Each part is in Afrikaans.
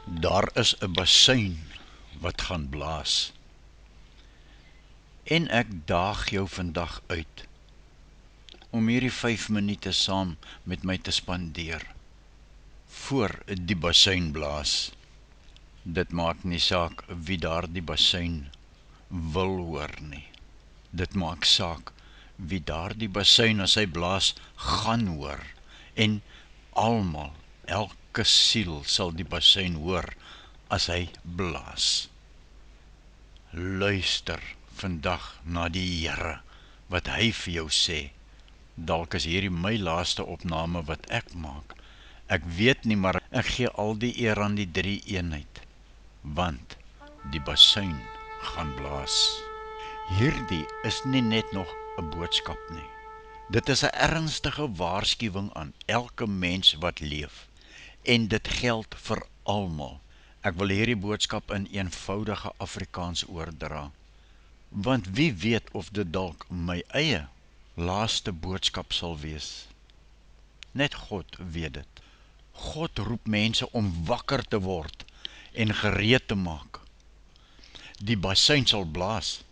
Daar is 'n bassein wat gaan blaas. En ek daag jou vandag uit om hierdie 5 minute saam met my te spandeer voor die bassein blaas. Dit maak nie saak wie daardie bassein wil hoor nie. Dit maak saak wie daardie bassein as hy blaas gaan hoor. En almal, elke siel sal die bassein hoor as hy blaas. Luister vandag na die Here, wat hy vir jou sê. Dalk is hierdie my laaste opname wat ek maak. Ek weet nie, maar ek gee al die eer aan die drie eenheid, want die bassein gaan blaas. Hierdie is nie net nog 'n boodskap nie. Dit is 'n ernstige waarskuwing aan elke mens wat leef. En dit geld vir almal. Ek wil hierdie boodskap in eenvoudige Afrikaans oordra. Want wie weet of dit dalk my eie laaste boodskap sal wees. Net God weet dit. God roep mense om wakker te word en gereed te maak. Die bassein sal blaas,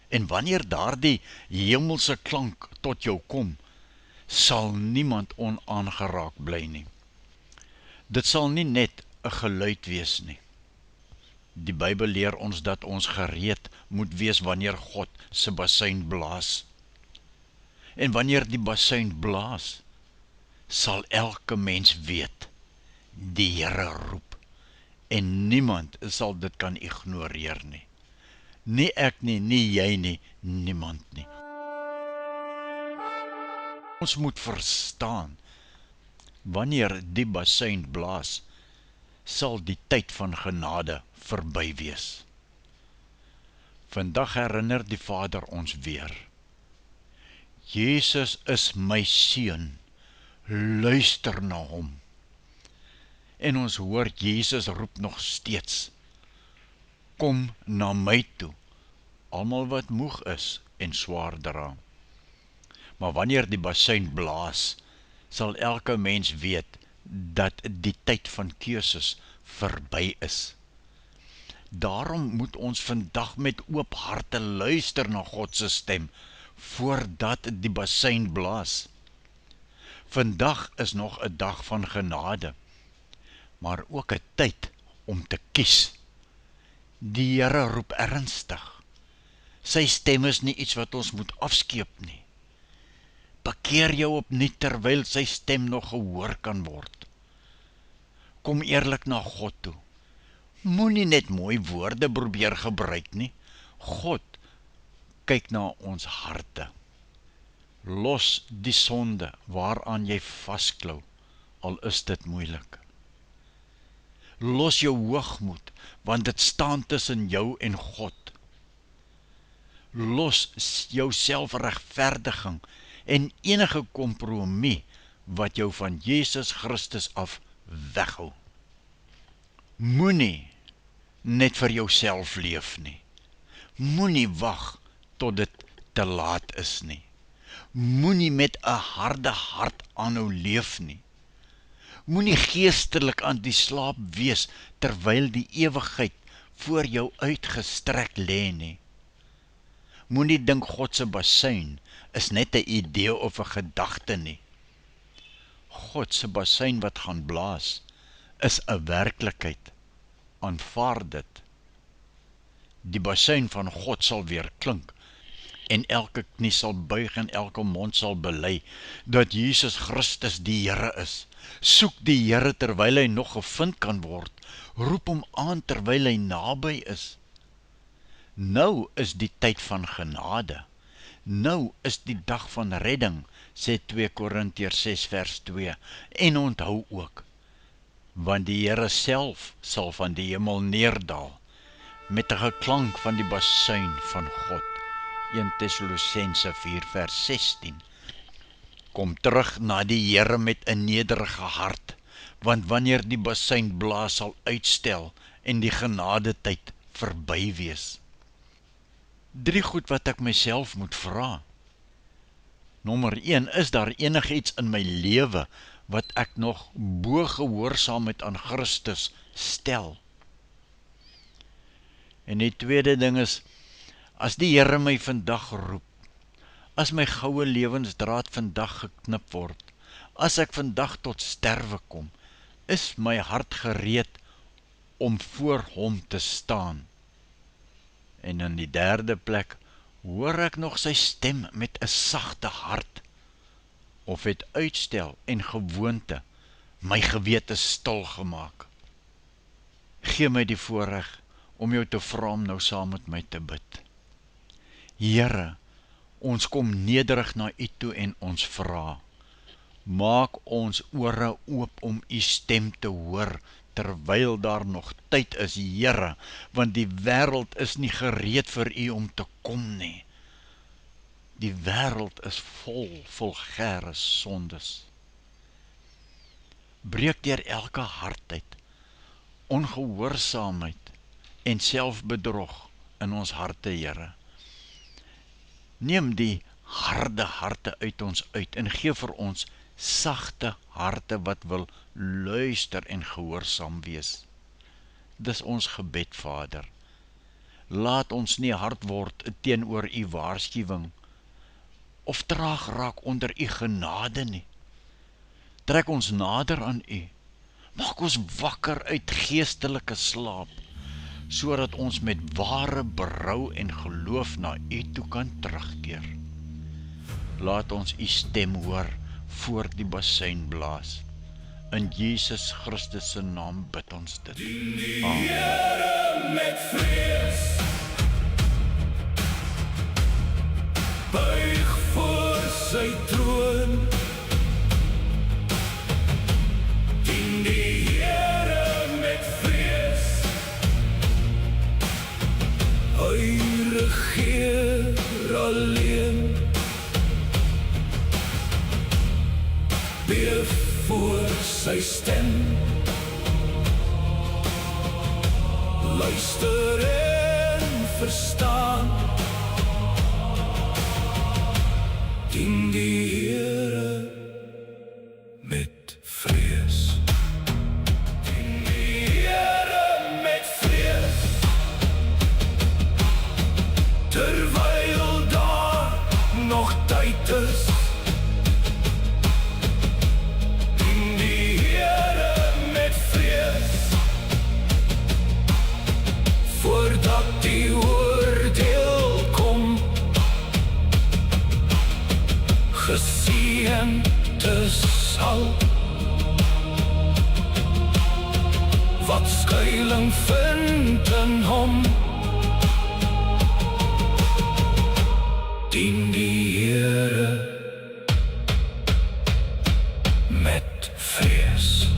en wanneer daardie hemelse klank tot jou kom, sal niemand onaangeraak bly nie. Dit sal nie net 'n geluid wees nie. Die Bybel leer ons dat ons gereed moet wees wanneer God se bassein blaas. En wanneer die bassein blaas, sal elke mens weet, die Here roep, en niemand sal dit kan ignoreer nie. Nie ek nie, nie jy nie, niemand nie. Ons moet verstaan, wanneer die bassein blaas, sal die tyd van genade verby wees. Vandag herinner die Vader ons weer. Jesus is my seun, luister na hom. En ons hoor Jesus roep nog steeds, kom na my toe, almal wat moeg is en swaar dra. Maar wanneer die bassein blaas, sal elke mens weet dat die tyd van keuses verby is. Daarom moet ons vandag met oop harte luister na God se stem, voordat die bassein blaas. Vandag is nog 'n dag van genade, maar ook 'n tyd om te kies. Die Here roep ernstig. Sy stem is nie iets wat ons moet afskeep nie. Bekeer jou opnuut terwyl sy stem nog gehoor kan word. Kom eerlik na God toe. Moenie net mooi woorde probeer gebruik nie. God kyk na ons harte. Los die sonde waaraan jy vasklou, al is dit moeilik. Los jou hoogmoed, want dit staan tussen jou en God. Los jou selfregverdiging en enige kompromie wat jou van Jesus Christus af weghou. Moenie net vir jouself leef nie. Moenie wag tot dit te laat is nie. Moenie met 'n harde hart aanhou leef nie. Moenie geestelik aan die slaap wees terwyl die ewigheid voor jou uitgestrek lê nie. Moenie dink God se bassein is net 'n idee of 'n gedagte nie. God se bassein wat gaan blaas is 'n werklikheid. Aanvaar dit. Die bassein van God sal weer klink, en elke knie sal buig en elke mond sal bely dat Jesus Christus die Here is. Soek die Here terwyl hy nog gevind kan word. Roep hom aan terwyl hy naby is. Nou is die tyd van genade. Nou is die dag van redding, sê 2 Korintiërs 6 vers 2. En onthou ook, want die Here self sal van die hemel neerdal, met 'n geklank van die bassein van God. 1 Tessalonisense 4 vers 16. Kom terug na die Here met 'n nederige hart, want wanneer die bassein blaas sal uitstel en die genadetyd verby wees. 3 goed wat ek myself moet vra. Nommer 1, is daar enigiets in my lewe wat ek nog bo gehoorsaamheid aan Christus stel? En die tweede ding is, as die Here my vandag roep, as my goue lewensdraad vandag geknip word, as ek vandag tot sterwe kom, is my hart gereed om voor hom te staan. En in die derde plek, hoor ek nog sy stem met 'n sagte hart, of het uitstel en gewoonte my gewete stil gemaak. Gee my die voorreg om jou te vra om nou saam met my te bid. Here, ons kom nederig na U toe en ons vra, maak ons ore oop om U stem te hoor, terwyl daar nog tyd is, Here, want die wêreld is nie gereed vir U om te kom nie. Die wêreld is vol vulgêre sondes. Breek deur elke hart uit, ongehoorsaamheid en selfbedrog in ons harte, Here. Neem die harde harte uit ons uit en gee vir ons sagte harte wat wil luister en gehoorsaam wees. Dis ons gebed, Vader. Laat ons nie hard word teenoor U waarskuwing of traag raak onder U genade nie. Trek ons nader aan U. Maak ons wakker uit geestelike slaap, sodat ons met ware berou en geloof na U toe kan terugkeer. Laat ons U stem hoor voor die basuin blaas. In Jesus Christus se naam bid ons dit. Amen. Die Here met vrees buig voor sy troon. Dien die Here met vrees, hy regeer alleen. Beef voor sy stem, luister en verstaan. Dien die Here met vrees. Dien die Here met vrees, terwyl daar nog tyd is. Dien die Here met vrees, voordat die oordeel kom. Geseënde sal wat skuiling vind in hom. Dien die Here met vrees.